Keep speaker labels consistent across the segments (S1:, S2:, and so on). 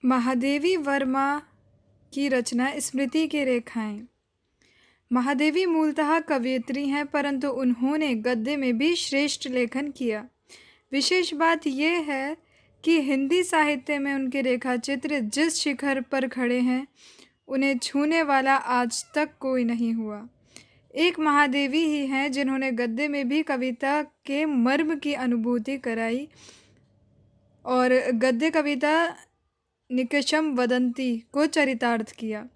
S1: महादेवी वर्मा की रचना स्मृति की रेखाएं। महादेवी मूलतः कवयित्री हैं, परंतु उन्होंने गद्य में भी श्रेष्ठ लेखन किया। विशेष बात यह है कि हिंदी साहित्य में उनके रेखाचित्र जिस शिखर पर खड़े हैं, उन्हें छूने वाला आज तक कोई नहीं हुआ। एक महादेवी ही हैं जिन्होंने गद्य में भी कविता के मर्म की अनुभूति कराई और गद्य कविता निकषम वदंती को चरितार्थ किया।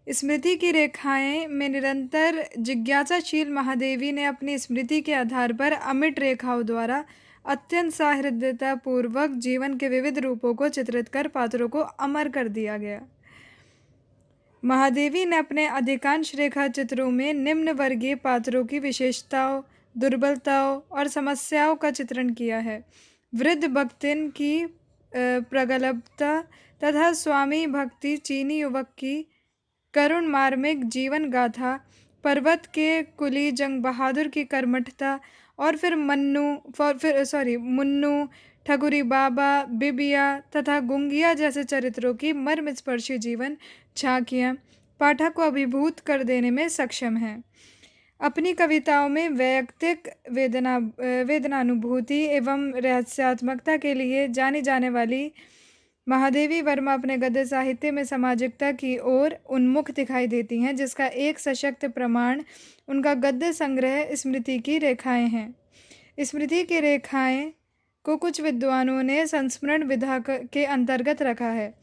S1: स्मृति की रेखाएं में निरंतर जिज्ञासाशील महादेवी ने अपनी स्मृति के आधार पर अमिट रेखाओं द्वारा अत्यंत सहृदयता पूर्वक जीवन के विविध रूपों को चित्रित कर पात्रों को अमर कर दिया गया। महादेवी ने अपने अधिकांश रेखा चित्रों में निम्न वर्गीय पात्रों की विशेषताओं, दुर्बलताओं और समस्याओं का चित्रण किया है। वृद्ध भक्तिन की प्रगल्भता तथा स्वामी भक्ति चीनी युवक की करुण मार्मिक जीवन गाथा, पर्वत के कुली जंग बहादुर की कर्मठता और फिर मुन्नू, ठकुरी बाबा, बिबिया तथा गुंगिया जैसे चरित्रों की मर्मस्पर्शी जीवन झांकियाँ पाठक को अभिभूत कर देने में सक्षम हैं। अपनी कविताओं में वैयक्तिक वेदनानुभूति एवं रहस्यात्मकता के लिए जानी जाने वाली महादेवी वर्मा अपने गद्य साहित्य में सामाजिकता की ओर उन्मुख दिखाई देती हैं, जिसका एक सशक्त प्रमाण उनका गद्य संग्रह स्मृति की रेखाएं हैं। स्मृति की रेखाएं को कुछ विद्वानों ने संस्मरण विधा के अंतर्गत रखा है,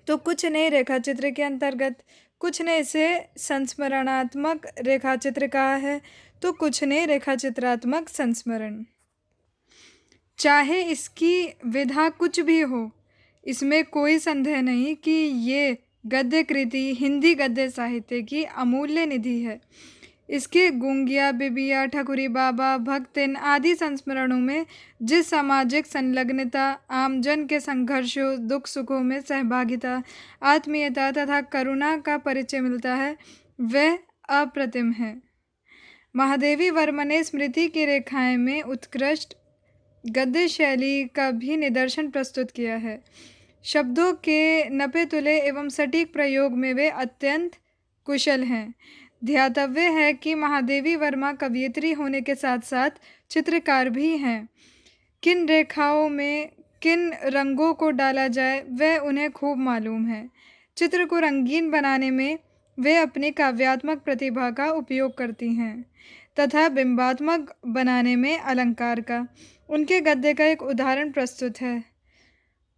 S1: तो कुछ ने रेखाचित्र के अंतर्गत, कुछ ने इसे संस्मरणात्मक रेखाचित्र कहा है, तो कुछ ने रेखाचित्रात्मक संस्मरण। चाहे इसकी विधा कुछ भी हो, इसमें कोई संदेह नहीं कि ये गद्य कृति हिंदी गद्य साहित्य की अमूल्य निधि है। इसके गुंगिया, बिबिया, ठकुरी बाबा, भक्तिन आदि संस्मरणों में जिस सामाजिक संलग्नता, आमजन के संघर्षों, दुख सुखों में सहभागिता, आत्मीयता तथा करुणा का परिचय मिलता है, वह अप्रतिम है। महादेवी वर्मा ने स्मृति की रेखाएं में उत्कृष्ट गद्य शैली का भी निदर्शन प्रस्तुत किया है। शब्दों के नपे तुले एवं सटीक प्रयोग में वे अत्यंत कुशल हैं। ध्यातव्य है कि महादेवी वर्मा कवयित्री होने के साथ साथ चित्रकार भी हैं। किन रेखाओं में किन रंगों को डाला जाए वह उन्हें खूब मालूम है। चित्र को रंगीन बनाने में वे अपनी काव्यात्मक प्रतिभा का उपयोग करती हैं तथा बिंबात्मक बनाने में अलंकार का। उनके गद्य का एक उदाहरण प्रस्तुत है।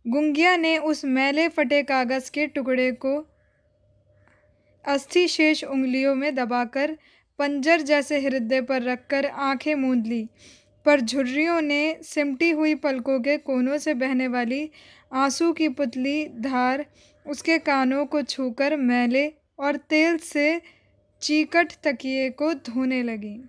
S1: गुंगिया ने उस मैले फटे कागज के टुकड़े को अस्थि शेष उंगलियों में दबाकर पंजर जैसे हृदय पर रखकर आंखें मूंद ली, पर झुर्रियों ने सिमटी हुई पलकों के कोनों से बहने वाली आंसू की पुतली धार उसके कानों को छूकर मैले और तेल से चीकट तकिए को धोने लगी।